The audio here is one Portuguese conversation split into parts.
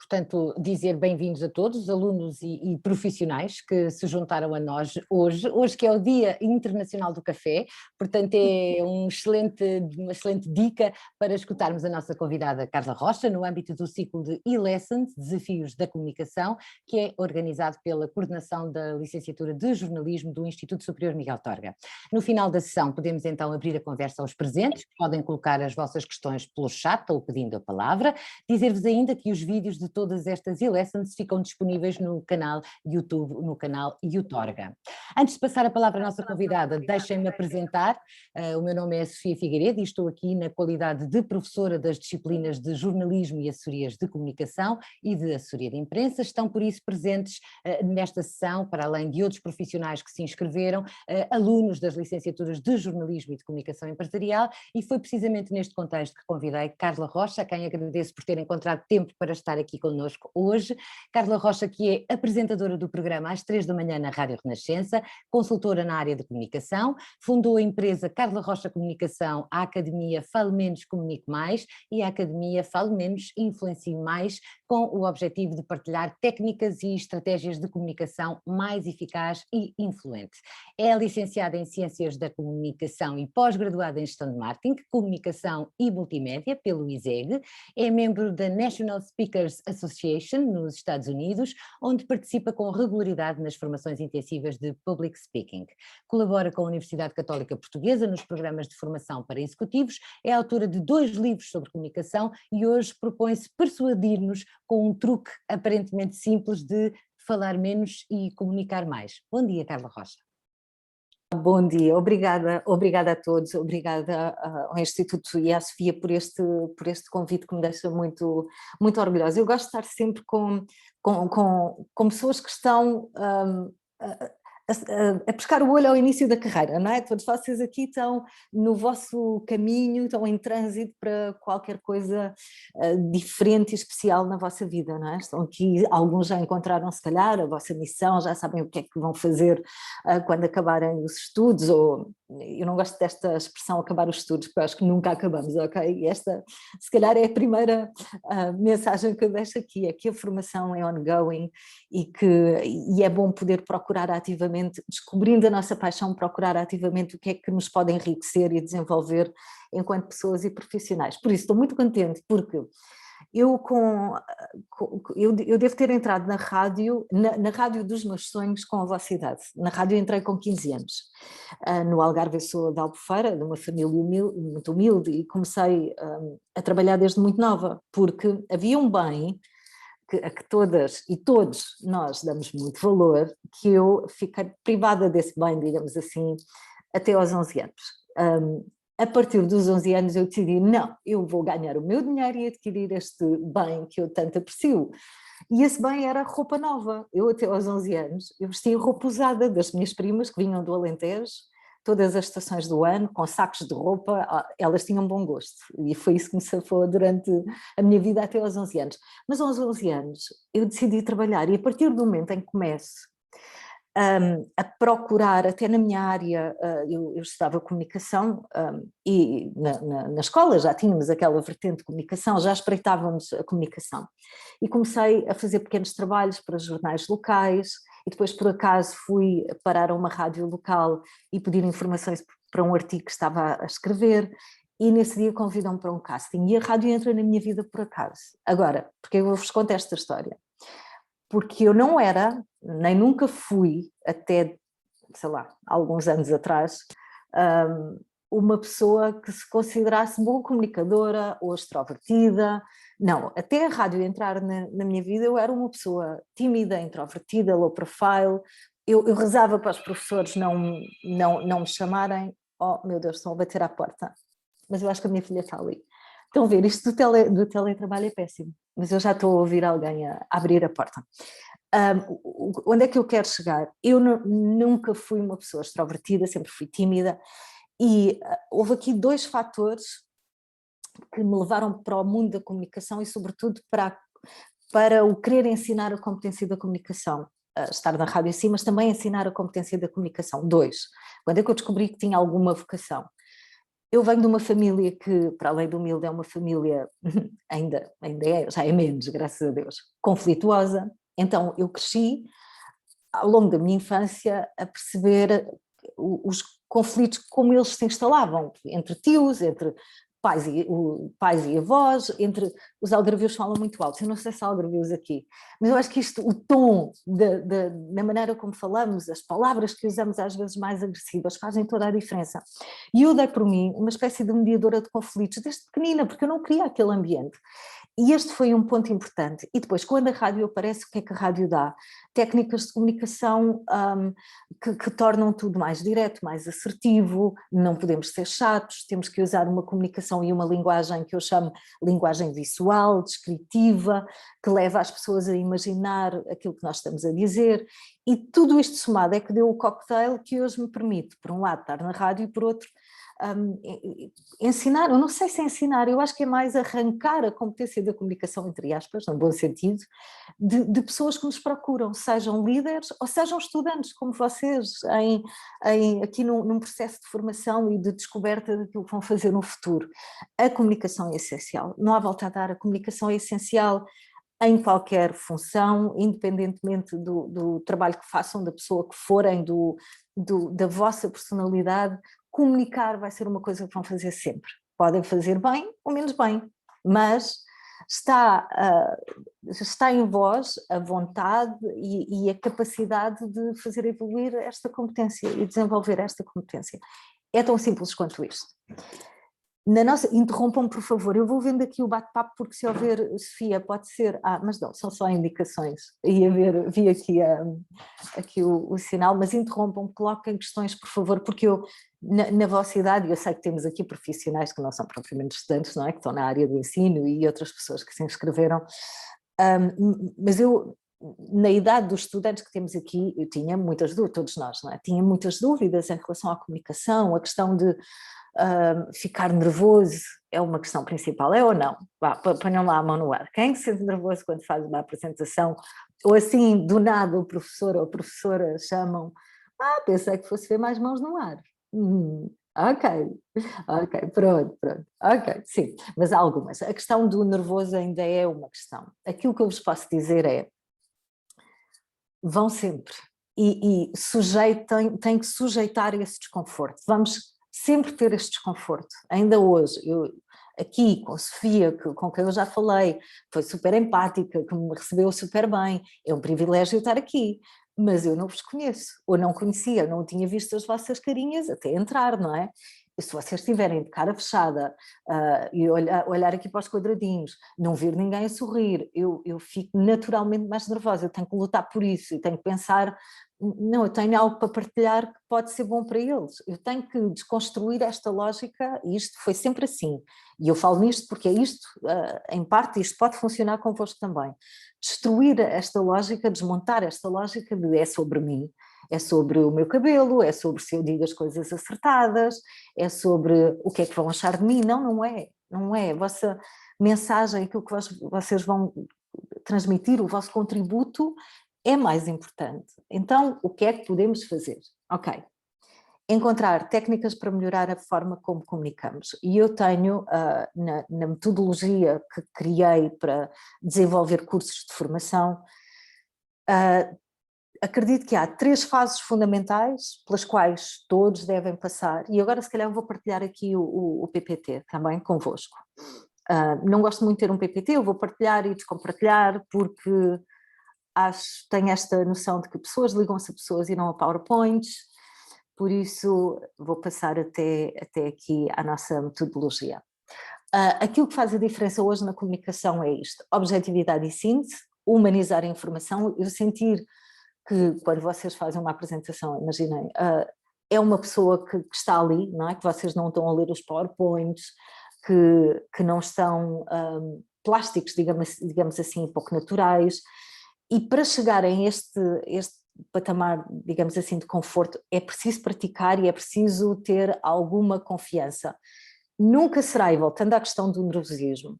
portanto, dizer bem-vindos a todos, alunos e profissionais que se juntaram a nós hoje que é o Dia Internacional do Café, portanto é uma excelente dica para escutarmos a nossa convidada Carla Rocha no âmbito do ciclo de e-lessons, Desafios da Comunicação, que é organizado pela coordenação da Licenciatura de Jornalismo do Instituto Superior Miguel Torga. No final da sessão podemos então abrir a conversa aos presentes, podem colocar as vossas questões pelo chat ou pedindo a palavra. Dizer-vos ainda que os vídeos de todas estas e-lessons ficam disponíveis no canal YouTube, no canal YouTorga. Antes de passar a palavra à nossa convidada, deixem-me apresentar. O meu nome é Sofia Figueiredo e estou aqui na qualidade de professora das disciplinas de jornalismo e assessorias de comunicação e de assessoria de imprensa. Estão por isso presentes nesta sessão, para além de outros profissionais que se inscreveram, alunos das licenciaturas de jornalismo e de comunicação empresarial, e foi precisamente neste contexto que convidei Carla Rocha, a quem agradeço por ter encontrado tempo para estar aqui connosco hoje. Carla Rocha, que é apresentadora do programa às 3 da manhã na Rádio Renascença, consultora na área de comunicação, fundou a empresa Carla Rocha Comunicação, a Academia Fale Menos, Comunique Mais e a Academia Fale Menos, Influencie Mais, com o objetivo de partilhar técnicas e estratégias de comunicação mais eficaz e influente. É licenciada em Ciências da Comunicação e pós-graduada em Gestão de Marketing, Comunicação e Multimédia pelo ISEG, é membro da National Speakers Association nos Estados Unidos, onde participa com regularidade nas formações intensivas de Public Speaking. Colabora com a Universidade Católica Portuguesa nos programas de formação para executivos, é autora de 2 livros sobre comunicação e hoje propõe-se persuadir-nos com um truque aparentemente simples de falar menos e comunicar mais. Bom dia, Carla Rocha. Bom dia, obrigada a todos, obrigada ao Instituto e à Sofia por este convite que me deixa muito, muito orgulhosa. Eu gosto de estar sempre com pessoas que estão a pescar o olho ao início da carreira, não é? Todos vocês aqui estão no vosso caminho, estão em trânsito para qualquer coisa diferente e especial na vossa vida, não é? Estão aqui, alguns já encontraram se calhar a vossa missão, já sabem o que é que vão fazer quando acabarem os estudos, ou eu não gosto desta expressão acabar os estudos, porque eu acho que nunca acabamos, ok? E esta se calhar é a primeira mensagem que eu deixo aqui, é que a formação é ongoing e é bom poder procurar ativamente, descobrindo a nossa paixão, procurar ativamente o que é que nos pode enriquecer e desenvolver enquanto pessoas e profissionais. Por isso estou muito contente, porque eu devo ter entrado na rádio dos meus sonhos com a vossa idade. Na rádio entrei com 15 anos. No Algarve eu sou de Albufeira, de uma família muito humilde, e comecei a trabalhar desde muito nova, porque havia um bem a que todas e todos nós damos muito valor, que eu fiquei privada desse bem, digamos assim, até aos 11 anos. A partir dos 11 anos eu decidi, não, eu vou ganhar o meu dinheiro e adquirir este bem que eu tanto aprecio. E esse bem era roupa nova. Eu até aos 11 anos, eu vestia roupa usada das minhas primas que vinham do Alentejo, todas as estações do ano, com sacos de roupa, elas tinham bom gosto. E foi isso que me safou durante a minha vida até aos 11 anos. Mas aos 11 anos eu decidi trabalhar, e a partir do momento em que começo a procurar, até na minha área, eu estudava comunicação e na escola já tínhamos aquela vertente de comunicação, já espreitávamos a comunicação. E comecei a fazer pequenos trabalhos para jornais locais, e depois por acaso fui parar a uma rádio local e pedir informações para um artigo que estava a escrever, e nesse dia convidam-me para um casting, e a rádio entra na minha vida por acaso. Agora, porque eu vos conto esta história? Porque eu não era, nem nunca fui, até, sei lá, alguns anos atrás, uma pessoa que se considerasse boa comunicadora ou extrovertida. Não, até a rádio entrar na minha vida eu era uma pessoa tímida, introvertida, low profile. Eu rezava para os professores não me chamarem. Oh meu Deus, estão a bater à porta. Mas eu acho que a minha filha está ali. Estão a ver, isto do teletrabalho é péssimo, mas eu já estou a ouvir alguém a abrir a porta. Onde é que eu quero chegar? Eu nunca fui uma pessoa extrovertida, sempre fui tímida, e houve aqui 2 fatores que me levaram para o mundo da comunicação e sobretudo para o querer ensinar a competência da comunicação. Estar na rádio sim, mas também ensinar a competência da comunicação. 2. Quando é que eu descobri que tinha alguma vocação? Eu venho de uma família que, para além de humilde, é uma família, ainda é, já é menos, graças a Deus, conflituosa. Então eu cresci, ao longo da minha infância, a perceber os conflitos como eles se instalavam, entre tios, entre pais e avós, entre os algarvios falam muito alto, eu não sei se há algarvios aqui, mas eu acho que isto, o tom da maneira como falamos, as palavras que usamos às vezes mais agressivas fazem toda a diferença. E eu dei por mim uma espécie de mediadora de conflitos desde pequenina, porque eu não queria aquele ambiente. E este foi um ponto importante. E depois, quando a rádio aparece, o que é que a rádio dá? Técnicas de comunicação que tornam tudo mais direto, mais assertivo, não podemos ser chatos, temos que usar uma comunicação e uma linguagem que eu chamo linguagem visual, descritiva, que leva as pessoas a imaginar aquilo que nós estamos a dizer. E tudo isto somado é que deu o cocktail que hoje me permite, por um lado, estar na rádio e por outro, ensinar, eu não sei se é ensinar, eu acho que é mais arrancar a competência da comunicação, entre aspas, no bom sentido, de pessoas que nos procuram, sejam líderes ou sejam estudantes como vocês, aqui num processo de formação e de descoberta daquilo que vão fazer no futuro. A comunicação é essencial, não há volta a dar, a comunicação é essencial em qualquer função, independentemente do trabalho que façam, da pessoa que forem, da vossa personalidade. Comunicar vai ser uma coisa que vão fazer sempre. Podem fazer bem ou menos bem, mas está em vós a vontade e a capacidade de fazer evoluir esta competência e desenvolver esta competência. É tão simples quanto isto. Interrompam-me, por favor, eu vou vendo aqui o bate-papo, porque se houver, Sofia, pode ser... mas não, são só indicações. Vi aqui o sinal, mas interrompam-me, coloquem questões, por favor, porque eu, na vossa idade, eu sei que temos aqui profissionais que não são propriamente estudantes, não é? Que estão na área do ensino e outras pessoas que se inscreveram, mas eu... Na idade dos estudantes que temos aqui, eu tinha muitas dúvidas, todos nós, não é? Tinha muitas dúvidas em relação à comunicação, a questão de ficar nervoso é uma questão principal, é ou não? Ponham lá a mão no ar. Quem se sente nervoso quando faz uma apresentação, ou assim, do nada o professor ou a professora chamam, pensei que fosse ver mais mãos no ar. Ok, pronto, ok, sim, mas há algumas. A questão do nervoso ainda é uma questão. Aquilo que eu vos posso dizer é, vão sempre e têm que sujeitar esse desconforto. Vamos sempre ter este desconforto. Ainda hoje, eu aqui com a Sofia, com quem eu já falei, foi super empática, que me recebeu super bem, é um privilégio estar aqui, mas eu não vos conheço, ou não conhecia, não tinha visto as vossas carinhas até entrar, não é? E se vocês estiverem de cara fechada e olhar aqui para os quadradinhos, não ver ninguém a sorrir, eu fico naturalmente mais nervosa, eu tenho que lutar por isso, e tenho que pensar, não, eu tenho algo para partilhar que pode ser bom para eles, eu tenho que desconstruir esta lógica, e isto foi sempre assim, e eu falo nisto porque é isto, em parte isto pode funcionar convosco também, destruir esta lógica, desmontar esta lógica de é sobre mim, é sobre o meu cabelo, é sobre se eu digo as coisas acertadas, é sobre o que é que vão achar de mim. Não é. A vossa mensagem, aquilo que vocês vão transmitir, o vosso contributo é mais importante. Então, o que é que podemos fazer? Ok. Encontrar técnicas para melhorar a forma como comunicamos. E eu tenho, na metodologia que criei para desenvolver cursos de formação, acredito que há 3 fases fundamentais pelas quais todos devem passar, e agora se calhar vou partilhar aqui o PPT também convosco. Não gosto muito de ter um PPT, eu vou partilhar e descompartilhar, porque tenho esta noção de que pessoas ligam-se a pessoas e não a PowerPoints, por isso vou passar até aqui à nossa metodologia. Aquilo que faz a diferença hoje na comunicação é isto: objetividade e síntese, humanizar a informação, eu sentir que quando vocês fazem uma apresentação, imaginem, é uma pessoa que está ali, não é? Que vocês não estão a ler os PowerPoints, que não estão plásticos, digamos assim, pouco naturais, e para chegarem a este patamar, digamos assim, de conforto, é preciso praticar e é preciso ter alguma confiança. Nunca será, e voltando à questão do nervosismo,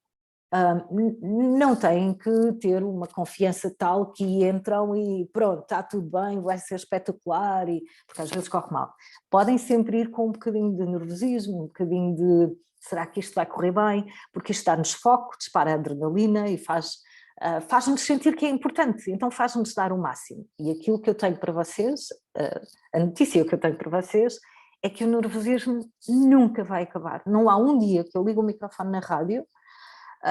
não têm que ter uma confiança tal que entram e pronto, está tudo bem, vai ser espetacular, porque às vezes corre mal. Podem sempre ir com um bocadinho de nervosismo, um bocadinho de será que isto vai correr bem, porque isto dá-nos foco, dispara a adrenalina e faz-nos sentir que é importante, então faz-nos dar o máximo. E aquilo que eu tenho para vocês, a notícia que eu tenho para vocês, é que o nervosismo nunca vai acabar. Não há um dia que eu ligo o microfone na rádio,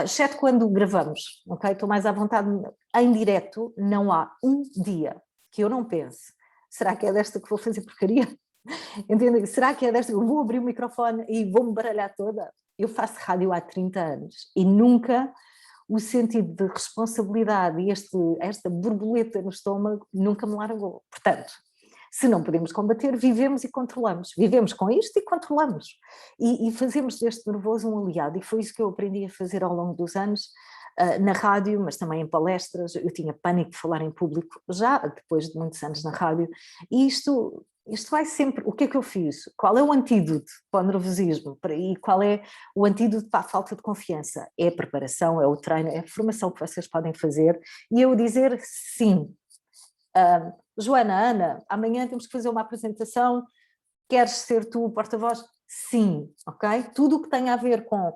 exceto quando gravamos, ok? Estou mais à vontade em direto, não há um dia que eu não pense, será que é desta que vou fazer porcaria? Entendem? Será que é desta que eu vou abrir o microfone e vou-me baralhar toda? Eu faço rádio há 30 anos e nunca o sentido de responsabilidade e esta borboleta no estômago nunca me largou. Portanto, se não podemos combater, vivemos e controlamos. Vivemos com isto e controlamos. E fazemos deste nervoso um aliado. E foi isso que eu aprendi a fazer ao longo dos anos, na rádio, mas também em palestras. Eu tinha pânico de falar em público, já depois de muitos anos na rádio. E isto vai sempre... O que é que eu fiz? Qual é o antídoto para o nervosismo? E qual é o antídoto para a falta de confiança? É a preparação, é o treino, é a formação que vocês podem fazer. E eu dizer sim. Joana, Ana, amanhã temos que fazer uma apresentação, queres ser tu o porta-voz? Sim, ok? Tudo o que tem a ver com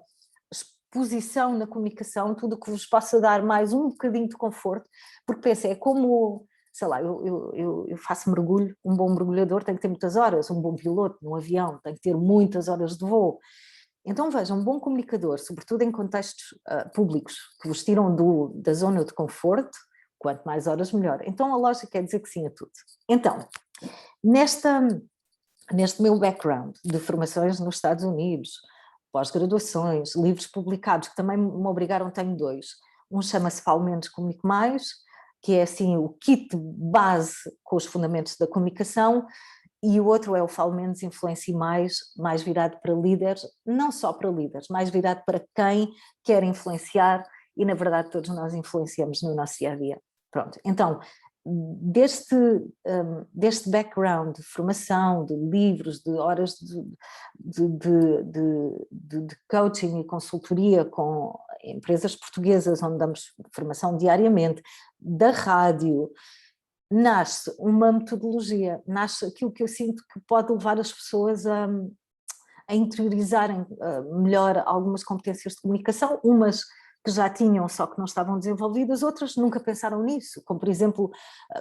exposição na comunicação, tudo o que vos possa dar mais um bocadinho de conforto, porque pensa, é como, sei lá, eu faço mergulho, um bom mergulhador tem que ter muitas horas, um bom piloto num avião tem que ter muitas horas de voo. Então vejam, um bom comunicador, sobretudo em contextos públicos, que vos tiram da zona de conforto, quanto mais horas melhor. Então a lógica é dizer que sim a tudo. Então, neste meu background de formações nos Estados Unidos, pós-graduações, livros publicados, que também me obrigaram, tenho 2. Um chama-se Falo Menos, Comunico Mais, que é assim o kit base com os fundamentos da comunicação, e o outro é o Falo Menos, Influencie mais virado para líderes, não só para líderes, mais virado para quem quer influenciar, e na verdade todos nós influenciamos no nosso dia-a-dia. Pronto, então, deste background de formação, de livros, de horas de coaching e consultoria com empresas portuguesas, onde damos formação diariamente, da rádio, nasce uma metodologia, nasce aquilo que eu sinto que pode levar as pessoas a interiorizarem melhor algumas competências de comunicação, umas que já tinham, só que não estavam desenvolvidas, outras nunca pensaram nisso, como por exemplo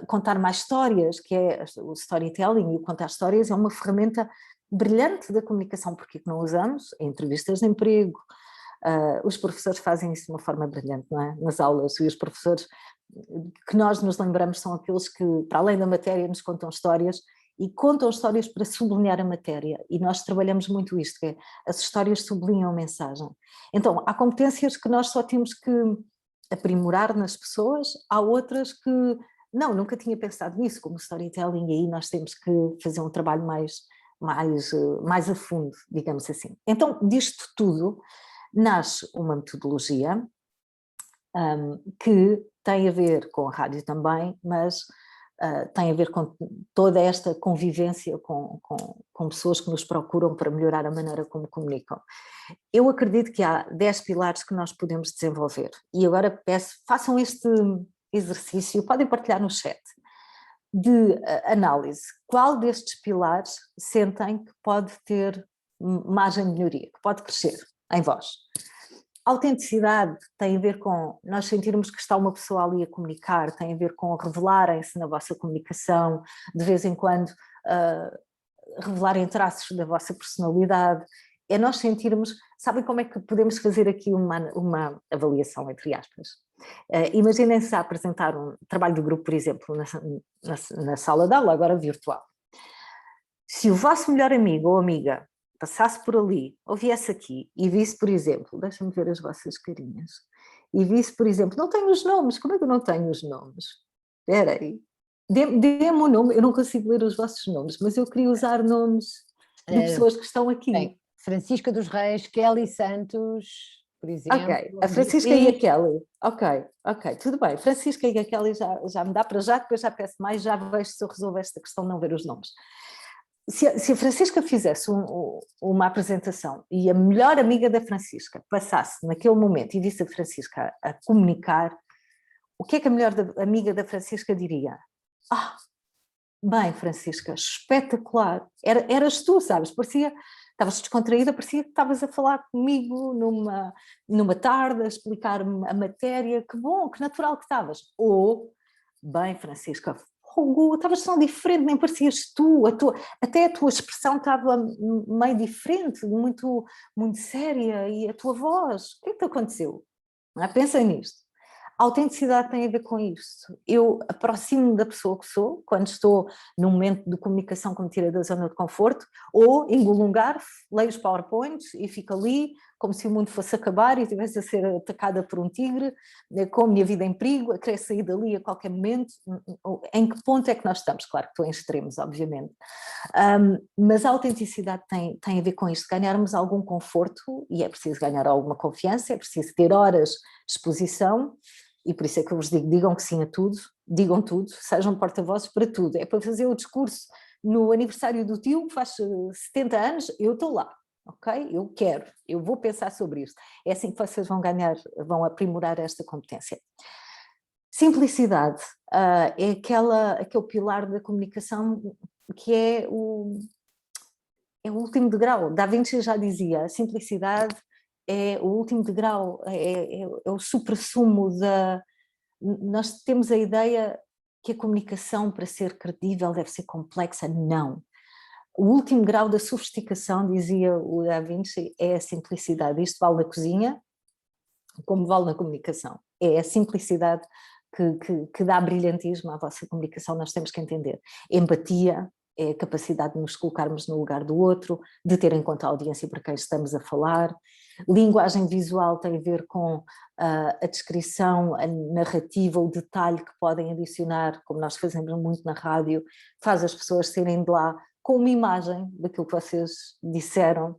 contar mais histórias, que é o storytelling, e o contar histórias é uma ferramenta brilhante da comunicação, porque não usamos em entrevistas de emprego, os professores fazem isso de uma forma brilhante, não é? Nas aulas, e os professores que nós nos lembramos são aqueles que, para além da matéria, nos contam histórias, e contam histórias para sublinhar a matéria, e nós trabalhamos muito isto, que é, as histórias sublinham a mensagem. Então, há competências que nós só temos que aprimorar nas pessoas, há outras que, não, nunca tinha pensado nisso, como storytelling, e aí nós temos que fazer um trabalho mais a fundo, digamos assim. Então, disto tudo, nasce uma metodologia que tem a ver com a rádio também, mas tem a ver com toda esta convivência com pessoas que nos procuram para melhorar a maneira como comunicam. Eu acredito que há 10 pilares que nós podemos desenvolver, e agora peço, façam este exercício, podem partilhar no chat, de análise. Qual destes pilares sentem que pode ter margem de melhoria, que pode crescer em vós? Autenticidade tem a ver com nós sentirmos que está uma pessoa ali a comunicar, tem a ver com revelarem-se na vossa comunicação, de vez em quando revelarem traços da vossa personalidade, é nós sentirmos, sabem como é que podemos fazer aqui uma avaliação, entre aspas? Imaginem-se a apresentar um trabalho de grupo, por exemplo, na sala de aula, agora virtual. Se o vosso melhor amigo ou amiga passasse por ali, ou viesse aqui e visse, por exemplo, deixa-me ver as vossas carinhas, e visse, por exemplo, não tenho os nomes, como é que eu não tenho os nomes? Espera aí, dê-me o nome, eu não consigo ler os vossos nomes, mas eu queria usar nomes de pessoas que estão aqui. Bem, Francisca dos Reis, Kelly Santos, por exemplo. Ok, a Francisca e a Kelly, ok, tudo bem, Francisca e a Kelly já me dá para já, depois já peço mais, já vejo se eu resolvo esta questão de não ver os nomes. se a Francisca fizesse uma apresentação e a melhor amiga da Francisca passasse naquele momento e visse a Francisca a comunicar, o que é que a melhor amiga da Francisca diria? Bem, Francisca, espetacular. Eras tu, sabes? Estavas descontraída, parecia que estavas a falar comigo numa tarde, a explicar-me a matéria. Que bom, que natural que estavas. Ou, bem, Francisca, estavas tão diferente, nem parecias tu, até a tua expressão estava meio diferente, muito, muito séria, e a tua voz, o que é que te aconteceu? Pensa nisto. A autenticidade tem a ver com isso. Eu aproximo-me da pessoa que sou, quando estou num momento de comunicação que me tira da zona de conforto, ou engulo um garfo, leio os PowerPoints e fico ali como se o mundo fosse acabar e estivesse a ser atacada por um tigre, com a minha vida em perigo, a querer sair dali a qualquer momento. Em que ponto é que nós estamos? Claro que estou em extremos, obviamente. Mas a autenticidade tem a ver com isto, ganharmos algum conforto, e é preciso ganhar alguma confiança, é preciso ter horas de exposição, e por isso é que eu vos digo, digam que sim a tudo, digam tudo, sejam porta-vozes para tudo. É para fazer o discurso no aniversário do tio, que faz 70 anos, eu estou lá, ok? Eu quero, eu vou pensar sobre isto. É assim que vocês vão aprimorar esta competência. Simplicidade é aquele pilar da comunicação que é o último degrau. Da Vinci já dizia, a simplicidade é o último degrau, é o suprassumo da... Nós temos a ideia que a comunicação, para ser credível, deve ser complexa. Não. O último grau da sofisticação, dizia o Da Vinci, é a simplicidade. Isto vale na cozinha, como vale na comunicação. É a simplicidade que dá brilhantismo à vossa comunicação, nós temos que entender. Empatia é a capacidade de nos colocarmos no lugar do outro, de ter em conta a audiência para quem estamos a falar. Linguagem visual tem a ver com a descrição, a narrativa, o detalhe que podem adicionar, como nós fazemos muito na rádio, faz as pessoas saírem de lá com uma imagem daquilo que vocês disseram.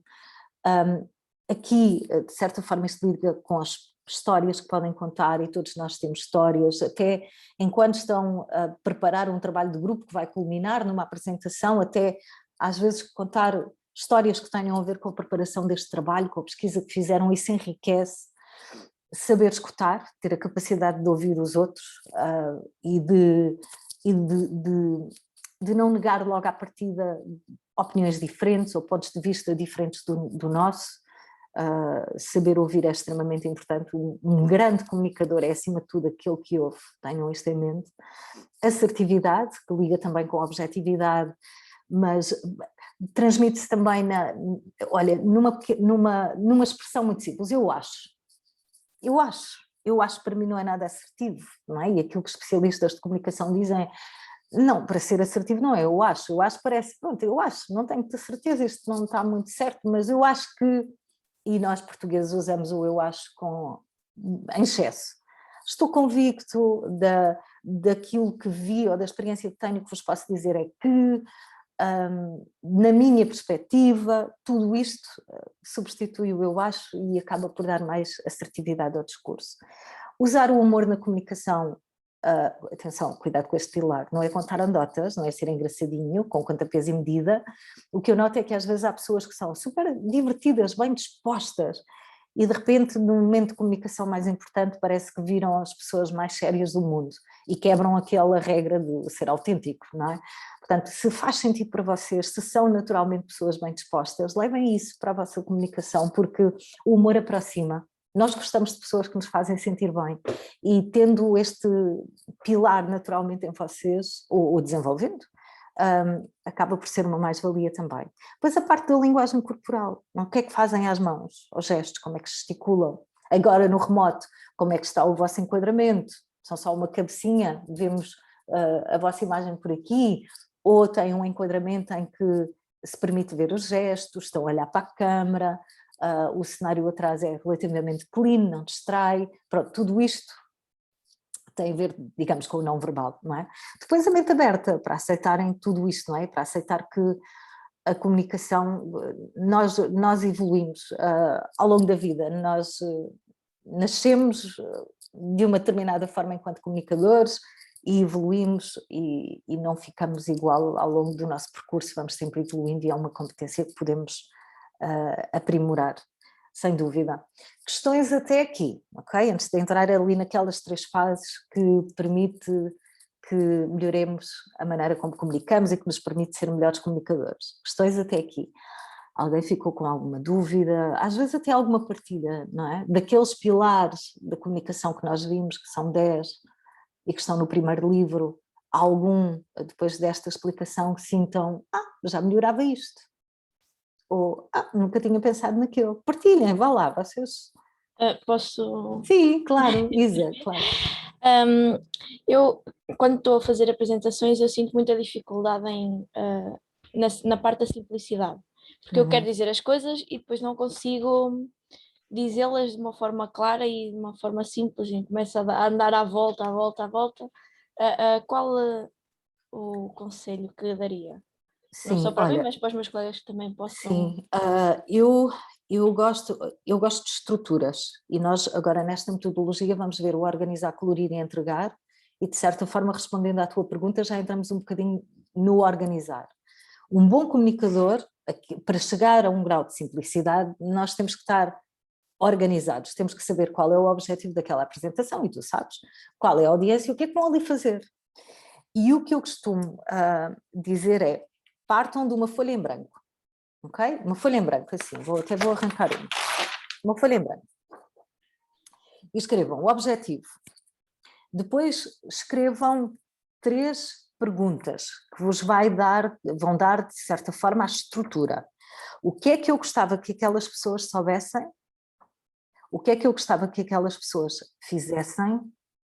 Aqui, de certa forma, isto liga com as histórias que podem contar, e todos nós temos histórias, até enquanto estão a preparar um trabalho de grupo que vai culminar numa apresentação, até às vezes contar histórias que tenham a ver com a preparação deste trabalho, com a pesquisa que fizeram, isso enriquece. Saber escutar, ter a capacidade de ouvir os outros e de não negar logo à partida opiniões diferentes ou pontos de vista diferentes do nosso. Saber ouvir é extremamente importante. Um grande comunicador é, acima de tudo, aquele que ouve, tenham isto em mente. Assertividade, que liga também com a objetividade, mas transmite-se também numa expressão muito simples. Eu acho, para mim não é nada assertivo, não é? E aquilo que especialistas de comunicação dizem, não, para ser assertivo não é, eu acho parece, pronto, eu acho, não tenho muita certeza, isto não está muito certo, mas eu acho que, e nós portugueses usamos o eu acho em excesso. Estou convicto daquilo que vi ou da experiência que tenho, que vos posso dizer é que, na minha perspectiva, tudo isto substitui o eu acho e acaba por dar mais assertividade ao discurso. Usar o humor na comunicação, atenção, cuidado com este pilar, não é contar anedotas, não é ser engraçadinho, com conta, peso e medida. O que eu noto é que às vezes há pessoas que são super divertidas, bem dispostas, e de repente, num momento de comunicação mais importante, parece que viram as pessoas mais sérias do mundo e quebram aquela regra de ser autêntico, não é? Portanto, se faz sentido para vocês, se são naturalmente pessoas bem dispostas, levem isso para a vossa comunicação, porque o humor aproxima. Nós gostamos de pessoas que nos fazem sentir bem, e tendo este pilar naturalmente em vocês, ou desenvolvendo, acaba por ser uma mais-valia também. Depois a parte da linguagem corporal, o que é que fazem às mãos, aos gestos, como é que gesticulam? Agora no remoto, como é que está o vosso enquadramento? São só uma cabecinha, vemos a vossa imagem por aqui, ou têm um enquadramento em que se permite ver os gestos, estão a olhar para a câmara, o cenário atrás é relativamente clean, não distrai, pronto, tudo isto tem a ver, digamos, com o não verbal, não é? Depois a mente aberta para aceitarem tudo isto, não é? Para aceitar que a comunicação, nós evoluímos ao longo da vida, nós nascemos de uma determinada forma enquanto comunicadores e evoluímos e não ficamos igual ao longo do nosso percurso, vamos sempre evoluindo e é uma competência que podemos aprimorar, sem dúvida. Questões até aqui, ok? Antes de entrar ali naquelas 3 fases que permite que melhoremos a maneira como comunicamos e que nos permite ser melhores comunicadores. Questões até aqui. Alguém ficou com alguma dúvida, às vezes até alguma partida, não é? Daqueles pilares da comunicação que nós vimos, que são 10 e que estão no primeiro livro, algum, depois desta explicação, que sintam, já melhorava isto. Ou, nunca tinha pensado naquilo. Partilhem, vá lá, vocês. Posso? Sim, claro, Isa, claro. Eu, quando estou a fazer apresentações, eu sinto muita dificuldade na parte da simplicidade, porque eu quero dizer as coisas e depois não consigo dizê-las de uma forma clara e de uma forma simples, e começo a andar à volta. Qual o conselho que daria? Sim, não só para mim, olha, mas para os meus colegas que também possam... sim, eu gosto de estruturas e nós agora nesta metodologia vamos ver o organizar, colorir e entregar e de certa forma respondendo à tua pergunta já entramos um bocadinho no organizar. Um bom comunicador, para chegar a um grau de simplicidade, nós temos que estar organizados, temos que saber qual é o objetivo daquela apresentação e tu sabes qual é a audiência e o que é que vão ali fazer. E o que eu costumo dizer é, partam de uma folha em branco, ok? Uma folha em branco, assim, até vou arrancar uma folha em branco. E escrevam o objetivo. Depois escrevam 3 perguntas que vos vão dar, de certa forma, a estrutura. O que é que eu gostava que aquelas pessoas soubessem? O que é que eu gostava que aquelas pessoas fizessem?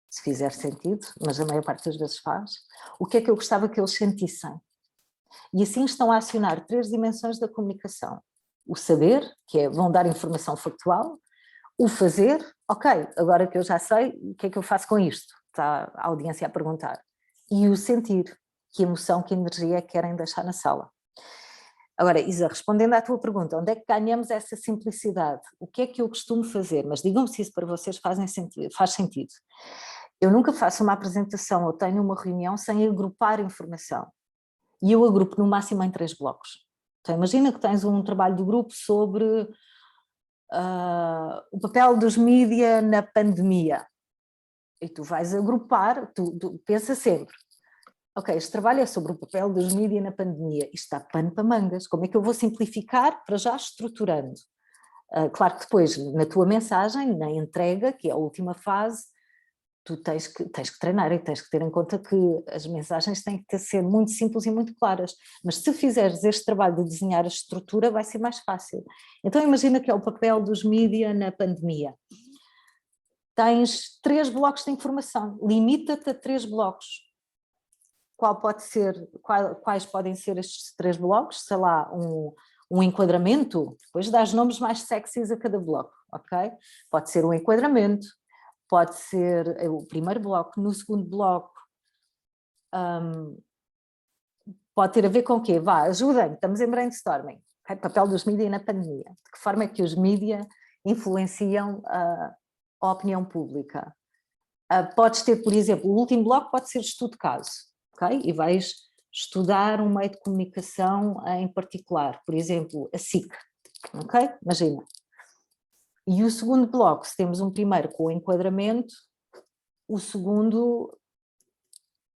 Se fizer sentido, mas a maior parte das vezes faz. O que é que eu gostava que eles sentissem? E assim estão a acionar 3 dimensões da comunicação. O saber, que é, vão dar informação factual. O fazer, ok, agora que eu já sei, o que é que eu faço com isto? Está a audiência a perguntar. E o sentir, que emoção, que energia é que querem deixar na sala. Agora, Isa, respondendo à tua pergunta, onde é que ganhamos essa simplicidade? O que é que eu costumo fazer? Mas digam-me se isso para vocês faz sentido. Eu nunca faço uma apresentação ou tenho uma reunião sem agrupar informação. E eu agrupo no máximo em 3 blocos. Então imagina que tens um trabalho de grupo sobre o papel dos mídia na pandemia. E tu vais agrupar, tu pensa sempre, ok, este trabalho é sobre o papel dos mídia na pandemia, isto está pano para mangas, como é que eu vou simplificar para já estruturando? Claro que depois, na tua mensagem, na entrega, que é a última fase, tu tens que treinar e tens que ter em conta que as mensagens têm que ser muito simples e muito claras, mas se fizeres este trabalho de desenhar a estrutura vai ser mais fácil. Então imagina que é o papel dos mídia na pandemia. Tens 3 blocos de informação, limita-te a 3 blocos. Quais podem ser estes 3 blocos? Sei lá, um enquadramento, depois dás nomes mais sexys a cada bloco, ok? Pode ser um enquadramento, pode ser o primeiro bloco, no segundo bloco pode ter a ver com o quê? Vá, ajudem, estamos em brainstorming, okay? Papel dos mídia na pandemia, de que forma é que os mídia influenciam a opinião pública. Podes ter, por exemplo, o último bloco pode ser estudo de caso, ok? E vais estudar um meio de comunicação em particular, por exemplo, a SIC, ok? Imagina. E o segundo bloco, se temos um primeiro com o enquadramento, o segundo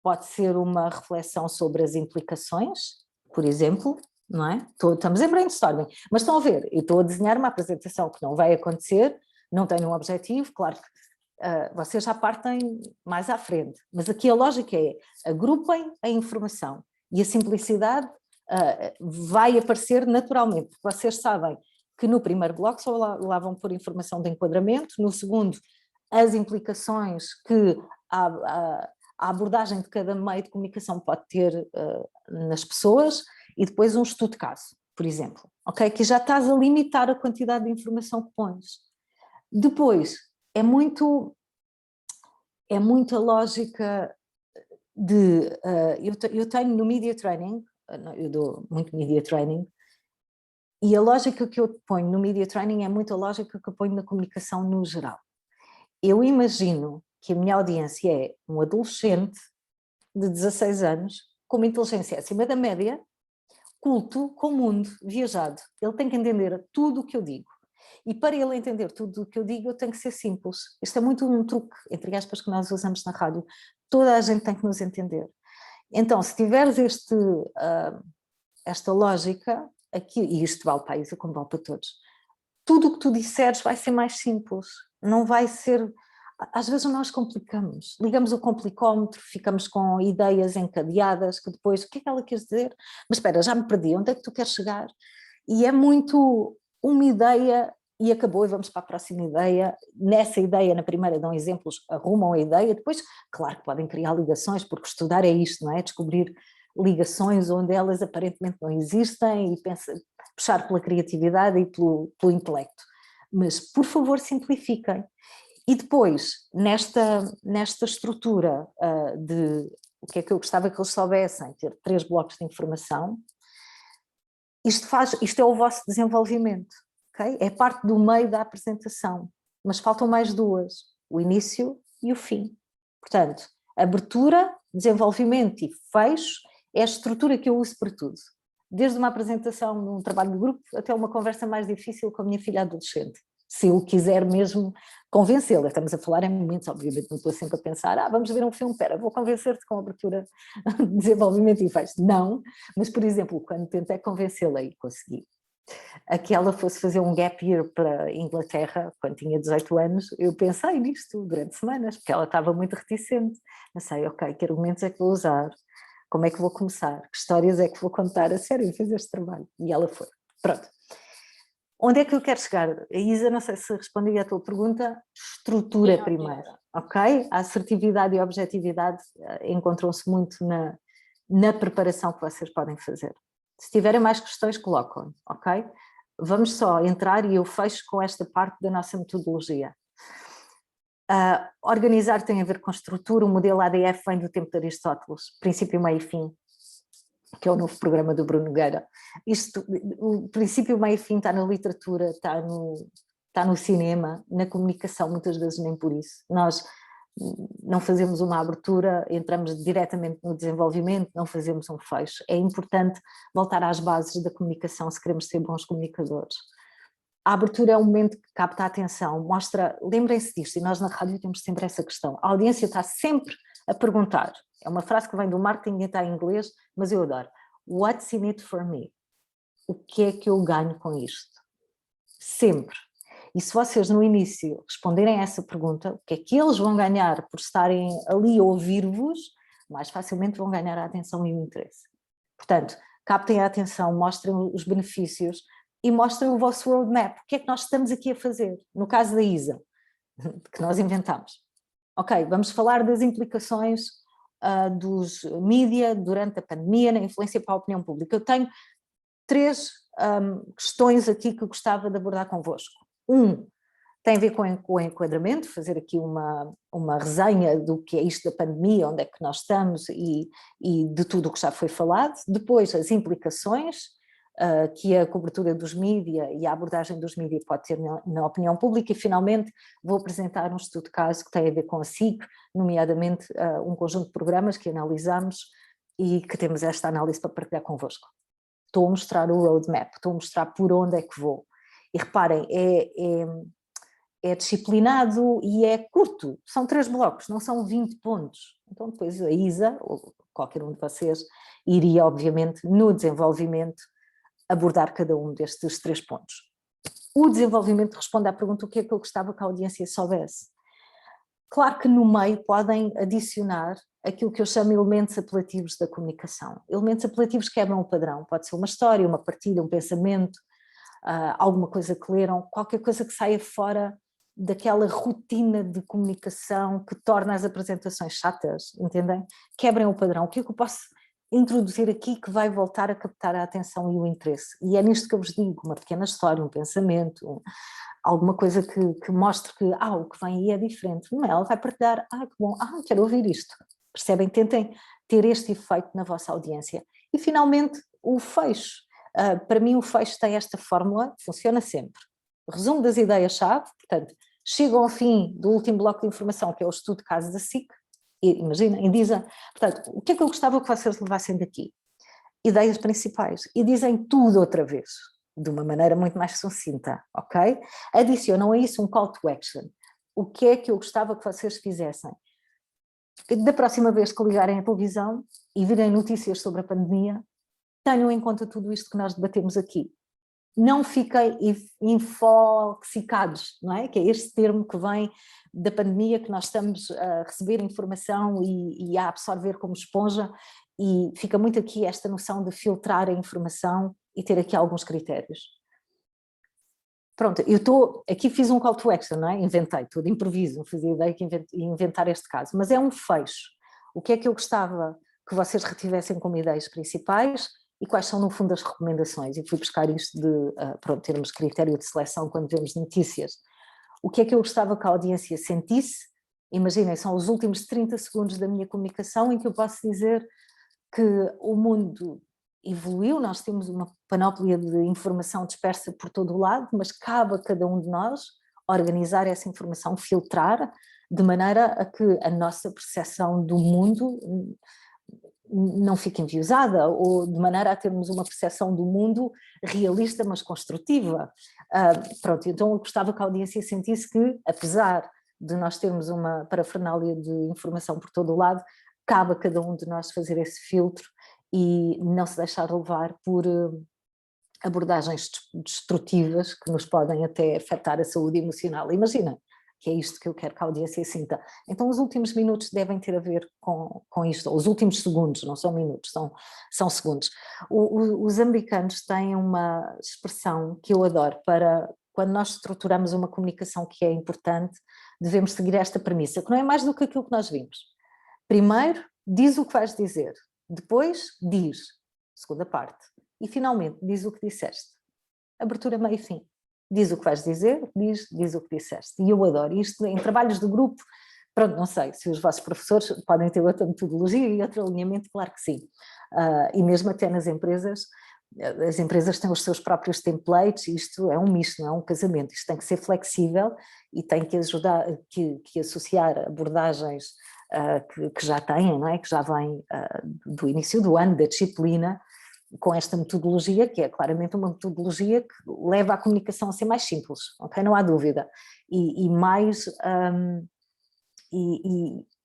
pode ser uma reflexão sobre as implicações, por exemplo, não é? Estamos em brainstorming, mas estão a ver, eu estou a desenhar uma apresentação que não vai acontecer, não tenho um objetivo, claro que vocês já partem mais à frente, mas aqui a lógica é, agrupem a informação e a simplicidade vai aparecer naturalmente, porque vocês sabem que no primeiro bloco só lá vão pôr informação de enquadramento, no segundo as implicações que a abordagem de cada meio de comunicação pode ter nas pessoas e depois um estudo de caso, por exemplo, ok? Que já estás a limitar a quantidade de informação que pões. Depois, é muito a lógica de... eu tenho no Media Training, eu dou muito Media Training, e a lógica que eu ponho no Media Training é muito a lógica que eu ponho na comunicação no geral. Eu imagino que a minha audiência é um adolescente de 16 anos, com uma inteligência acima da média, culto, com o mundo, viajado. Ele tem que entender tudo o que eu digo. E para ele entender tudo o que eu digo, eu tenho que ser simples. Isto é muito um truque, entre aspas, que nós usamos na rádio. Toda a gente tem que nos entender. Então, se tiveres esta lógica, aqui, e isto vale para a Isa como vale para todos, tudo o que tu disseres vai ser mais simples. Não vai ser... Às vezes nós complicamos. Ligamos o complicómetro, ficamos com ideias encadeadas, que depois, o que é que ela quer dizer? Mas espera, já me perdi, onde é que tu queres chegar? E é muito uma ideia e acabou, e vamos para a próxima ideia. Nessa ideia, na primeira dão exemplos, arrumam a ideia, depois, claro que podem criar ligações, porque estudar é isto, não é? Descobrir ligações onde elas aparentemente não existem e puxar pela criatividade e pelo intelecto. Mas, por favor, simplifiquem. E depois, nesta estrutura de o que é que eu gostava que eles soubessem, ter 3 blocos de informação, isto é o vosso desenvolvimento, ok? É parte do meio da apresentação, mas faltam mais 2, o início e o fim. Portanto, abertura, desenvolvimento e fecho é a estrutura que eu uso para tudo. Desde uma apresentação num trabalho de grupo até uma conversa mais difícil com a minha filha adolescente. Se eu quiser mesmo convencê-la. Estamos a falar em momentos, obviamente, não estou sempre a pensar, vamos ver um filme, vou convencer-te com abertura, desenvolvimento e fecho. Não, mas, por exemplo, quando tentei convencê-la e consegui, a que ela fosse fazer um gap year para a Inglaterra, quando tinha 18 anos, eu pensei nisto durante semanas, porque ela estava muito reticente. Pensei, ok, que argumentos é que vou usar? Como é que vou começar? Que histórias é que vou contar? A sério, eu fiz este trabalho. E ela foi. Pronto. Onde é que eu quero chegar? A Isa, não sei se respondi à tua pergunta, estrutura primeiro, ok? A assertividade e a objetividade encontram-se muito na preparação que vocês podem fazer. Se tiverem mais questões, colocam, ok? Vamos só entrar e eu fecho com esta parte da nossa metodologia. Organizar tem a ver com estrutura, o modelo ADF vem do tempo de Aristóteles, princípio, meio e fim, que é o novo programa do Bruno Nogueira. O princípio, meio e fim está na literatura, está no cinema, na comunicação, muitas vezes nem por isso. Nós não fazemos uma abertura, entramos diretamente no desenvolvimento, não fazemos um fecho. É importante voltar às bases da comunicação se queremos ser bons comunicadores. A abertura é um momento que capta a atenção, mostra, lembrem-se disto, e nós na rádio temos sempre essa questão, a audiência está sempre a perguntar, é uma frase que vem do marketing e está em inglês, mas eu adoro, what's in it for me? O que é que eu ganho com isto? Sempre. E se vocês no início responderem a essa pergunta, o que é que eles vão ganhar por estarem ali a ouvir-vos, mais facilmente vão ganhar a atenção e o interesse. Portanto, captem a atenção, mostrem os benefícios e mostrem o vosso roadmap. O que é que nós estamos aqui a fazer? No caso da Isa, que nós inventamos. Ok, vamos falar das implicações dos mídia durante a pandemia, na influência para a opinião pública. Eu tenho 3 questões aqui que eu gostava de abordar convosco. Tem a ver com o enquadramento, fazer aqui uma resenha do que é isto da pandemia, onde é que nós estamos e de tudo o que já foi falado. Depois, as implicações que a cobertura dos mídia e a abordagem dos mídia pode ter na opinião pública e, finalmente, vou apresentar um estudo de caso que tem a ver com a SIC, nomeadamente um conjunto de programas que analisamos e que temos esta análise para partilhar convosco. Estou a mostrar o roadmap, estou a mostrar por onde é que vou. E reparem, é disciplinado e é curto, são 3 blocos, não são 20 pontos. Então depois a Isa, ou qualquer um de vocês, iria obviamente no desenvolvimento abordar cada um destes 3 pontos. O desenvolvimento responde à pergunta o que é que eu gostava que a audiência soubesse. Claro que no meio podem adicionar aquilo que eu chamo elementos apelativos da comunicação. Elementos apelativos quebram o padrão, pode ser uma história, uma partilha, um pensamento, alguma coisa que leram, qualquer coisa que saia fora daquela rotina de comunicação que torna as apresentações chatas, entendem? Quebrem o padrão. O que é que eu posso introduzir aqui que vai voltar a captar a atenção e o interesse? E é nisto que eu vos digo, uma pequena história, um pensamento, alguma coisa que mostre que o que vem aí é diferente. Não é? Ela vai partilhar, que bom, quero ouvir isto. Percebem? Tentem ter este efeito na vossa audiência. E finalmente o fecho. Para mim o fecho tem esta fórmula, funciona sempre. Resumo das ideias-chave, portanto, chegam ao fim do último bloco de informação, que é o estudo de caso da SIC, E, imaginem, e dizem, portanto, o que é que eu gostava que vocês levassem daqui? Ideias principais. E dizem tudo outra vez, de uma maneira muito mais sucinta, ok? Adicionam a isso um call to action. O que é que eu gostava que vocês fizessem? Da próxima vez que ligarem a televisão e virem notícias sobre a pandemia, tenham em conta tudo isto que nós debatemos aqui. Não fiquem infoxicados, não é? Que é este termo que vem da pandemia, que nós estamos a receber informação e a absorver como esponja, e fica muito aqui esta noção de filtrar a informação e ter aqui alguns critérios. Pronto, aqui fiz um call to action, não é? Inventei, tudo improviso, não fazia ideia que inventar este caso, mas é um fecho. O que é que eu gostava que vocês retivessem como ideias principais e quais são, no fundo, as recomendações? E fui buscar isto de, termos critério de seleção quando vemos notícias. O que é que eu gostava que a audiência sentisse? Imaginem, são os últimos 30 segundos da minha comunicação em que eu posso dizer que o mundo evoluiu, nós temos uma panóplia de informação dispersa por todo o lado, mas cabe a cada um de nós organizar essa informação, filtrar, de maneira a que a nossa percepção do mundo não fique enviosada, ou de maneira a termos uma percepção do mundo realista, mas construtiva. Pronto, então eu gostava que a audiência sentisse que, apesar de nós termos uma parafernália de informação por todo o lado, cabe a cada um de nós fazer esse filtro e não se deixar levar por abordagens destrutivas que nos podem até afetar a saúde emocional. Imagina, que é isto que eu quero que a audiência sinta. Então os últimos minutos devem ter a ver com isto, os últimos segundos, não são minutos, são segundos. Os americanos têm uma expressão que eu adoro para quando nós estruturamos uma comunicação que é importante, devemos seguir esta premissa, que não é mais do que aquilo que nós vimos. Primeiro, diz o que vais dizer. Depois, diz, segunda parte. E finalmente, diz o que disseste. Abertura, meio e fim. Diz o que vais dizer, diz o que disseste. E eu adoro isto em trabalhos de grupo. Pronto, não sei se os vossos professores podem ter outra metodologia e outro alinhamento, claro que sim. E mesmo até nas empresas, as empresas têm os seus próprios templates, isto é um misto, não é um casamento. Isto tem que ser flexível e tem que ajudar, que associar abordagens que já têm, não é? Que já vêm do início do ano, da disciplina, com esta metodologia, que é claramente uma metodologia que leva a comunicação a ser mais simples, ok? Não há dúvida. E mais...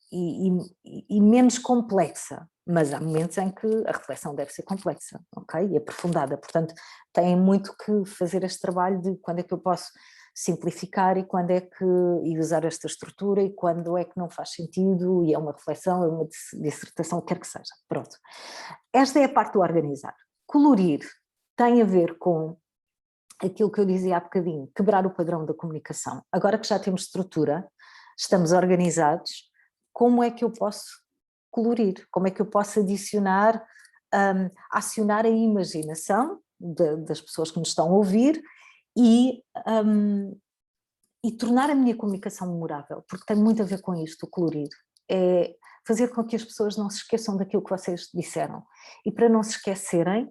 e menos complexa, mas há momentos em que a reflexão deve ser complexa, ok? E aprofundada, portanto têm muito que fazer este trabalho de quando é que eu posso simplificar e usar esta estrutura e quando é que não faz sentido e é uma reflexão, é uma dissertação, quer que seja, pronto. Esta é a parte do organizar. Colorir tem a ver com aquilo que eu dizia há bocadinho, quebrar o padrão da comunicação. Agora que já temos estrutura, estamos organizados, como é que eu posso colorir? Como é que eu posso adicionar, acionar a imaginação das pessoas que nos estão a ouvir e tornar a minha comunicação memorável? Porque tem muito a ver com isto, o colorir. É fazer com que as pessoas não se esqueçam daquilo que vocês disseram. E para não se esquecerem,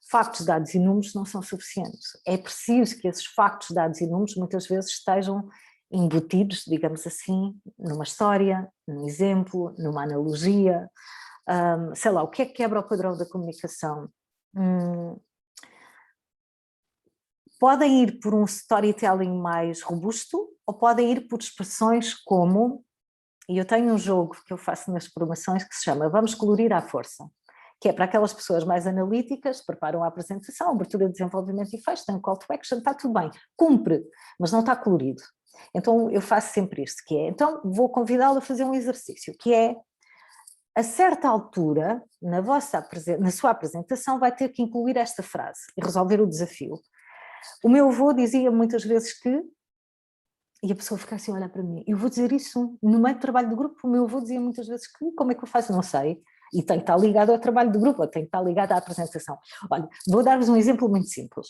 factos, dados e números não são suficientes. É preciso que esses factos, dados e números muitas vezes estejam embutidos, digamos assim, numa história, num exemplo, numa analogia, sei lá, o que é que quebra o padrão da comunicação? Podem ir por um storytelling mais robusto ou podem ir por expressões como, e eu tenho um jogo que eu faço nas formações que se chama Vamos Colorir à Força, que é para aquelas pessoas mais analíticas, preparam a apresentação, abertura de desenvolvimento e fecho, tem um call to action, está tudo bem, cumpre, mas não está colorido. Então eu faço sempre isto, que é, então vou convidá-lo a fazer um exercício, que é, a certa altura, na sua apresentação, vai ter que incluir esta frase e resolver o desafio. O meu avô dizia muitas vezes que, e a pessoa fica assim a olhar para mim, eu vou dizer isso no meio do trabalho do grupo, o meu avô dizia muitas vezes que, como é que eu faço? Não sei, e tem que estar ligado ao trabalho do grupo, ou tem que estar ligado à apresentação. Olha, vou dar-vos um exemplo muito simples.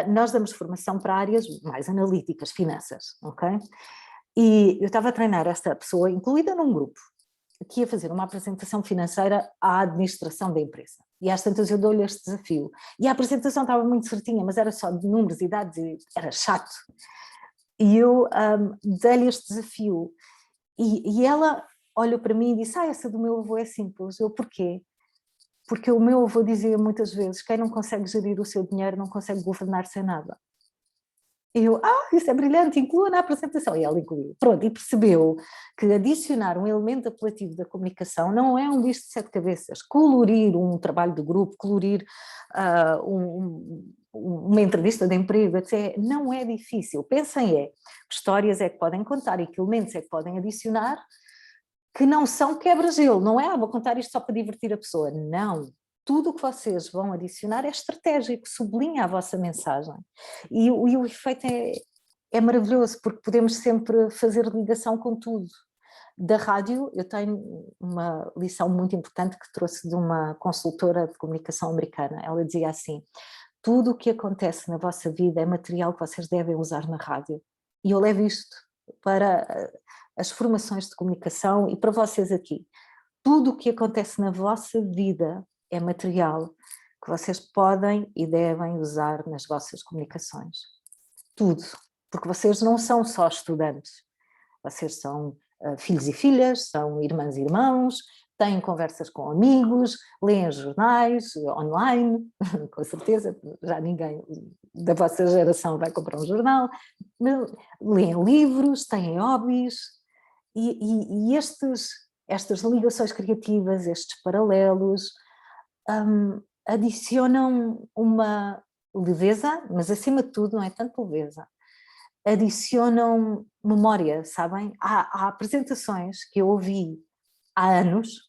Nós damos formação para áreas mais analíticas, finanças, ok? E eu estava a treinar esta pessoa, incluída num grupo, que ia fazer uma apresentação financeira à administração da empresa. E às tantas eu dou-lhe este desafio. E a apresentação estava muito certinha, mas era só de números e dados e era chato. E eu dei-lhe este desafio. E ela olham para mim e dizem, essa do meu avô é simples. Eu, porquê? Porque o meu avô dizia muitas vezes, quem não consegue gerir o seu dinheiro não consegue governar sem nada. E eu, isso é brilhante, inclua na apresentação. E ela incluiu. Pronto, e percebeu que adicionar um elemento apelativo da comunicação não é um bicho de 7 cabeças. Colorir um trabalho de grupo, colorir uma entrevista de emprego, etc., não é difícil. Pensem que histórias é que podem contar e que elementos é que podem adicionar que não são quebra-gelo. Não é, vou contar isto só para divertir a pessoa. Não. Tudo o que vocês vão adicionar é estratégico, sublinha a vossa mensagem. E o efeito é maravilhoso, porque podemos sempre fazer ligação com tudo. Da rádio, eu tenho uma lição muito importante que trouxe de uma consultora de comunicação americana. Ela dizia assim, tudo o que acontece na vossa vida é material que vocês devem usar na rádio. E eu levo isto para as formações de comunicação e para vocês aqui. Tudo o que acontece na vossa vida é material que vocês podem e devem usar nas vossas comunicações. Tudo. Porque vocês não são só estudantes. Vocês são filhos e filhas, são irmãs e irmãos, têm conversas com amigos, leem jornais online, com certeza, já ninguém da vossa geração vai comprar um jornal, leem livros, têm hobbies, e estas ligações criativas, estes paralelos, adicionam uma leveza, mas acima de tudo não é tanto leveza, adicionam memória, sabem? Há apresentações que eu ouvi há anos,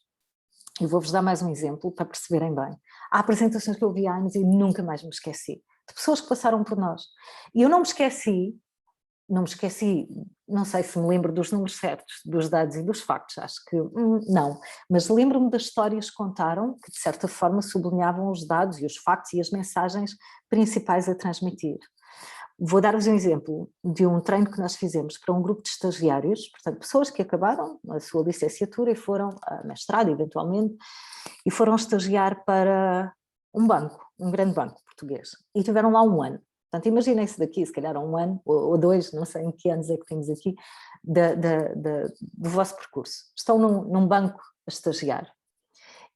e vou-vos dar mais um exemplo para perceberem bem. Há apresentações que eu ouvi há anos e nunca mais me esqueci, de pessoas que passaram por nós. E eu não me esqueci, não sei se me lembro dos números certos, dos dados e dos factos, acho que não, mas lembro-me das histórias que contaram, que de certa forma sublinhavam os dados e os factos e as mensagens principais a transmitir. Vou dar-vos um exemplo de um treino que nós fizemos para um grupo de estagiários, portanto, pessoas que acabaram a sua licenciatura e foram a mestrado, eventualmente, e foram estagiar para um banco, um grande banco português, e tiveram lá um ano. Portanto, imaginem-se daqui, se calhar um ano ou 2, não sei em que anos é que temos aqui, do vosso percurso. Estão num banco a estagiar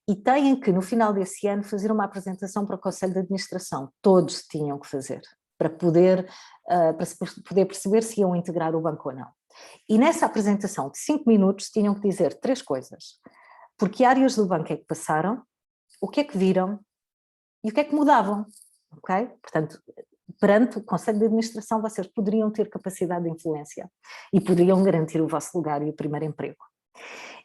e têm que, no final desse ano, fazer uma apresentação para o Conselho de Administração. Todos tinham que fazer, para se poder perceber se iam integrar o banco ou não. E nessa apresentação de 5 minutos tinham que dizer 3 coisas. Por que áreas do banco é que passaram, o que é que viram e o que é que mudavam. Ok? Portanto, perante o Conselho de Administração vocês poderiam ter capacidade de influência e poderiam garantir o vosso lugar e o primeiro emprego.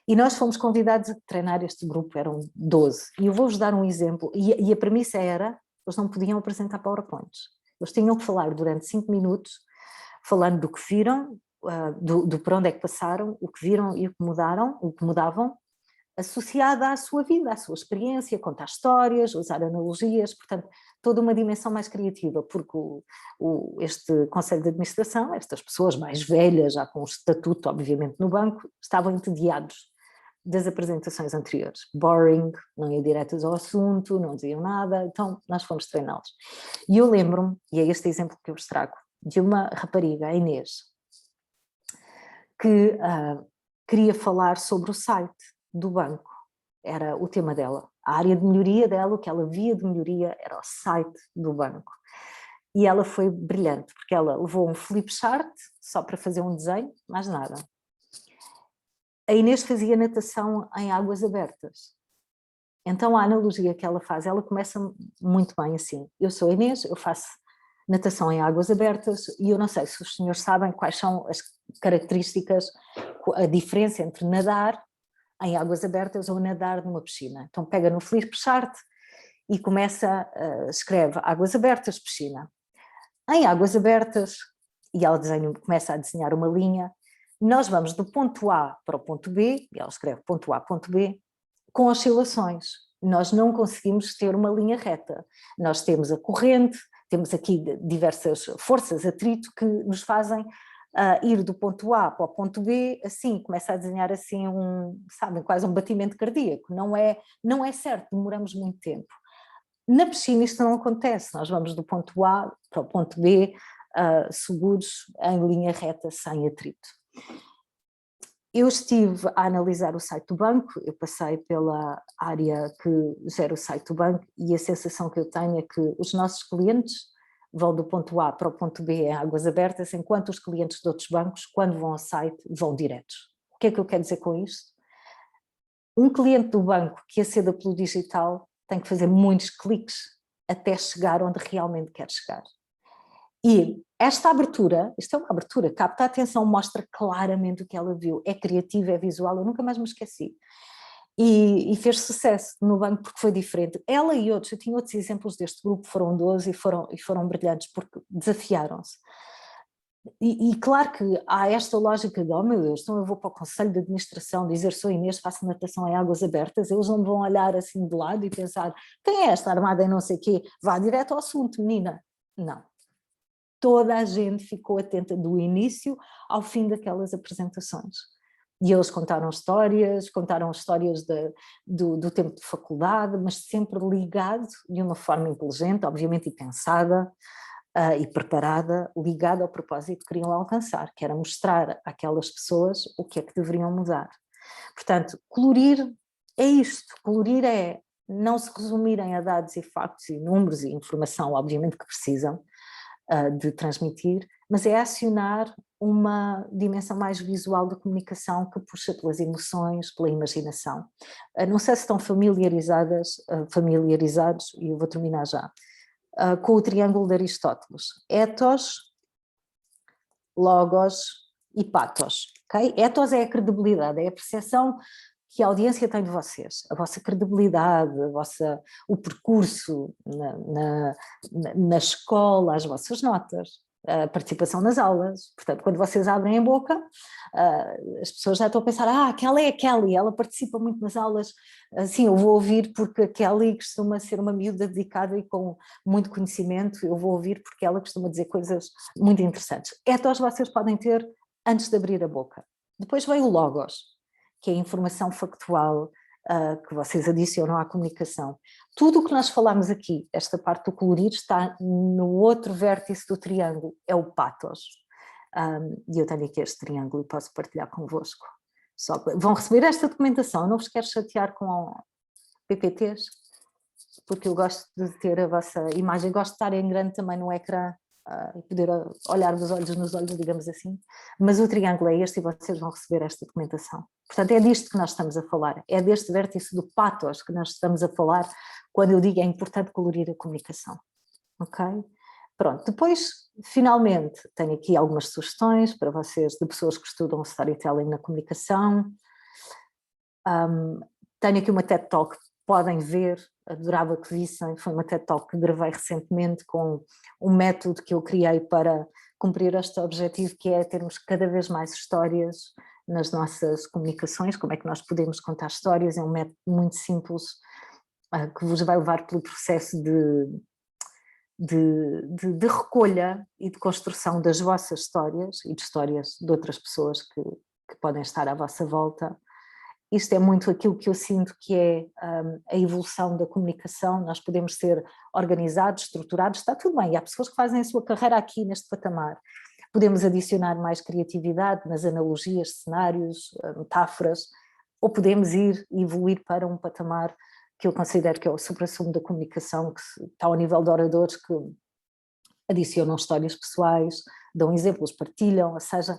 E nós fomos convidados a treinar este grupo, eram 12. E eu vou-vos dar um exemplo, e a premissa era, eles não podiam apresentar PowerPoints. Eles tinham que falar durante 5 minutos, falando do que viram, do por onde é que passaram, o que viram e o que mudavam, associada à sua vida, à sua experiência, contar histórias, usar analogias, portanto, toda uma dimensão mais criativa, porque este Conselho de Administração, estas pessoas mais velhas, já com o estatuto, obviamente, no banco, estavam entediados das apresentações anteriores. Boring, não iam diretas ao assunto, não diziam nada, então nós fomos treiná-los. E eu lembro-me, e é este exemplo que eu vos trago, de uma rapariga, a Inês, que queria falar sobre o site do banco, era o tema dela. A área de melhoria dela, o que ela via de melhoria era o site do banco. E ela foi brilhante, porque ela levou um flip chart só para fazer um desenho, mais nada. A Inês fazia natação em águas abertas. Então a analogia que ela faz, ela começa muito bem assim. Eu sou a Inês, eu faço natação em águas abertas e eu não sei se os senhores sabem quais são as características, a diferença entre nadar em águas abertas ou nadar numa piscina. Então pega no flip chart e escreve águas abertas, piscina. Em águas abertas, e ela começa a desenhar uma linha, nós vamos do ponto A para o ponto B, e ela escreve ponto A, ponto B, com oscilações. Nós não conseguimos ter uma linha reta. Nós temos a corrente, temos aqui diversas forças, atrito, que nos fazem ir do ponto A para o ponto B, assim, começa a desenhar assim quase um batimento cardíaco. Não é certo, demoramos muito tempo. Na piscina isto não acontece, nós vamos do ponto A para o ponto B, seguros, em linha reta, sem atrito. Eu estive a analisar o site do banco, eu passei pela área que gera o site do banco e a sensação que eu tenho é que os nossos clientes vão do ponto A para o ponto B em águas abertas, enquanto os clientes de outros bancos, quando vão ao site, vão diretos. O que é que eu quero dizer com isto? Um cliente do banco que aceda pelo digital tem que fazer muitos cliques até chegar onde realmente quer chegar. E esta abertura, isto é uma abertura, capta a atenção, mostra claramente o que ela viu, é criativa, é visual, eu nunca mais me esqueci. E fez sucesso no banco porque foi diferente. Ela e outros, eu tinha outros exemplos deste grupo, foram 12 e foram brilhantes porque desafiaram-se. E claro que há esta lógica de, oh meu Deus, então eu vou para o conselho de administração dizer sou Inês, faço natação em águas abertas, eles não vão olhar assim de lado e pensar quem é esta armada em não sei o quê, vá direto ao assunto, menina. Não. Toda a gente ficou atenta do início ao fim daquelas apresentações. E eles contaram histórias do tempo de faculdade, mas sempre ligado de uma forma inteligente, obviamente, e pensada, e preparada, ligada ao propósito que queriam alcançar, que era mostrar àquelas pessoas o que é que deveriam mudar. Portanto, colorir é isto, colorir é não se resumirem a dados e factos e números e informação, obviamente que precisam de transmitir, mas é acionar uma dimensão mais visual da comunicação que puxa pelas emoções, pela imaginação. Não sei se estão familiarizados, e eu vou terminar já, com o triângulo de Aristóteles. Ethos, logos e pathos. Okay? Ethos é a credibilidade, é a percepção que a audiência tem de vocês, a vossa credibilidade, o percurso na escola, as vossas notas, a participação nas aulas. Portanto, quando vocês abrem a boca, as pessoas já estão a pensar, aquela é a Kelly, ela participa muito nas aulas, sim, eu vou ouvir porque a Kelly costuma ser uma miúda dedicada e com muito conhecimento, eu vou ouvir porque ela costuma dizer coisas muito interessantes. Ethos vocês podem ter antes de abrir a boca. Depois vem o logos, que é a informação factual que vocês adicionam à comunicação. Tudo o que nós falamos aqui, esta parte do colorir, está no outro vértice do triângulo, é o pathos. E eu tenho aqui este triângulo e posso partilhar convosco. Vão receber esta documentação, eu não vos quero chatear com PPTs, porque eu gosto de ter a vossa imagem, gosto de estar em grande também no ecrã, e poder olhar-vos olhos nos olhos, digamos assim, mas o triângulo é este e vocês vão receber esta documentação. Portanto, é disto que nós estamos a falar, é deste vértice do pathos que nós estamos a falar quando eu digo é importante colorir a comunicação, ok? Pronto, depois, finalmente, tenho aqui algumas sugestões para vocês de pessoas que estudam storytelling na comunicação. Tenho aqui uma TED Talk, podem ver, adorava que vissem, foi uma TED Talk que gravei recentemente com um método que eu criei para cumprir este objetivo, que é termos cada vez mais histórias nas nossas comunicações, como é que nós podemos contar histórias, é um método muito simples que vos vai levar pelo processo de recolha e de construção das vossas histórias e de histórias de outras pessoas que podem estar à vossa volta. Isto é muito aquilo que eu sinto que é a evolução da comunicação, nós podemos ser organizados, estruturados, está tudo bem, e há pessoas que fazem a sua carreira aqui neste patamar. Podemos adicionar mais criatividade nas analogias, cenários, metáforas, ou podemos ir e evoluir para um patamar que eu considero que é o supra-sumo da comunicação, que está ao nível de oradores que adicionam histórias pessoais, dão exemplos, partilham, ou seja,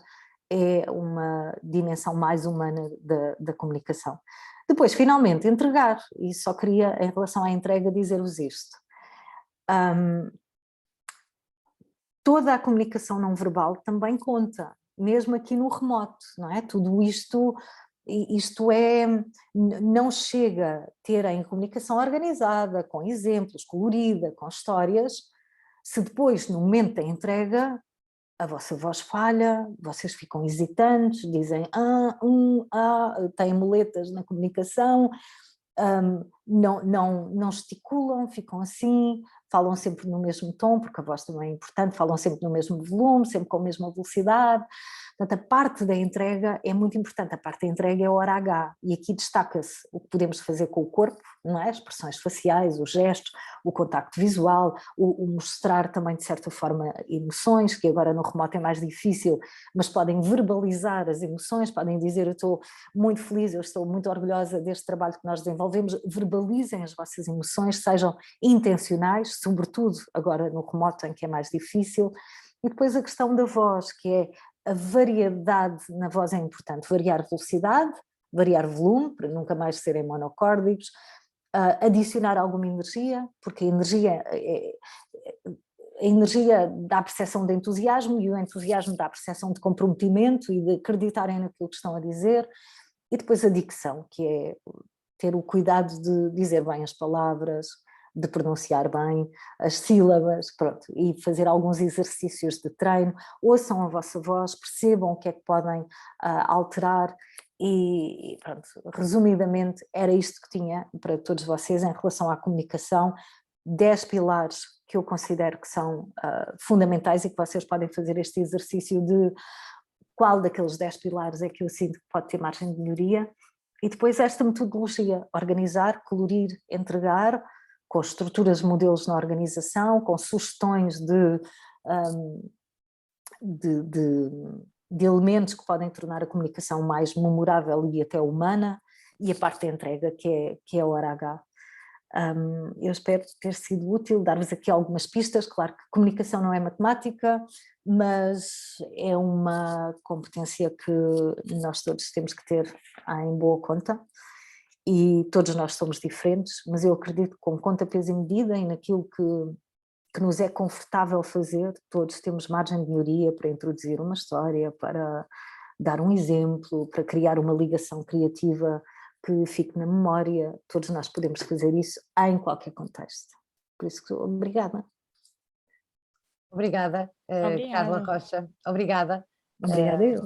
é uma dimensão mais humana da comunicação. Depois, finalmente, entregar, e só queria, em relação à entrega, dizer-vos isto. Toda a comunicação não verbal também conta, mesmo aqui no remoto, não é? Tudo isto não chega a terem comunicação organizada, com exemplos, colorida, com histórias, se depois, no momento da entrega, a vossa voz falha, vocês ficam hesitantes, dizem têm muletas na comunicação, não gesticulam, ficam assim, falam sempre no mesmo tom, porque a voz também é importante, falam sempre no mesmo volume, sempre com a mesma velocidade. Portanto, a parte da entrega é muito importante, a parte da entrega é a hora H, e aqui destaca-se o que podemos fazer com o corpo, não é? As expressões faciais, os gestos, o contacto visual, o mostrar também de certa forma emoções, que agora no remoto é mais difícil, mas podem verbalizar as emoções, podem dizer: eu estou muito feliz, eu estou muito orgulhosa deste trabalho que nós desenvolvemos, verbalizem as vossas emoções, sejam intencionais, sobretudo agora no remoto em que é mais difícil. E depois a questão da voz, que é a variedade na voz é importante, variar velocidade, variar volume, para nunca mais serem monocórdicos, adicionar alguma energia, porque a energia dá a percepção de entusiasmo e o entusiasmo dá a percepção de comprometimento e de acreditarem naquilo que estão a dizer, e depois a dicção, que é ter o cuidado de dizer bem as palavras, de pronunciar bem as sílabas, pronto, e fazer alguns exercícios de treino, ouçam a vossa voz, percebam o que é que podem alterar e pronto, resumidamente era isto que tinha para todos vocês em relação à comunicação, 10 pilares que eu considero que são fundamentais e que vocês podem fazer este exercício de qual daqueles 10 pilares é que eu sinto que pode ter margem de melhoria, e depois esta metodologia, organizar, colorir, entregar, com estruturas, modelos na organização, com sugestões de elementos que podem tornar a comunicação mais memorável e até humana, e a parte da entrega, que é a hora H. Eu espero ter sido útil, dar-vos aqui algumas pistas. Claro que comunicação não é matemática, mas é uma competência que nós todos temos que ter em boa conta, e todos nós somos diferentes, mas eu acredito que com conta, peso e medida e naquilo que nos é confortável fazer, todos temos margem de melhoria para introduzir uma história, para dar um exemplo, para criar uma ligação criativa que fique na memória. Todos nós podemos fazer isso em qualquer contexto. Por isso, obrigada. Obrigada, Carla Obrigada. Rocha. Obrigada. Obrigada eu.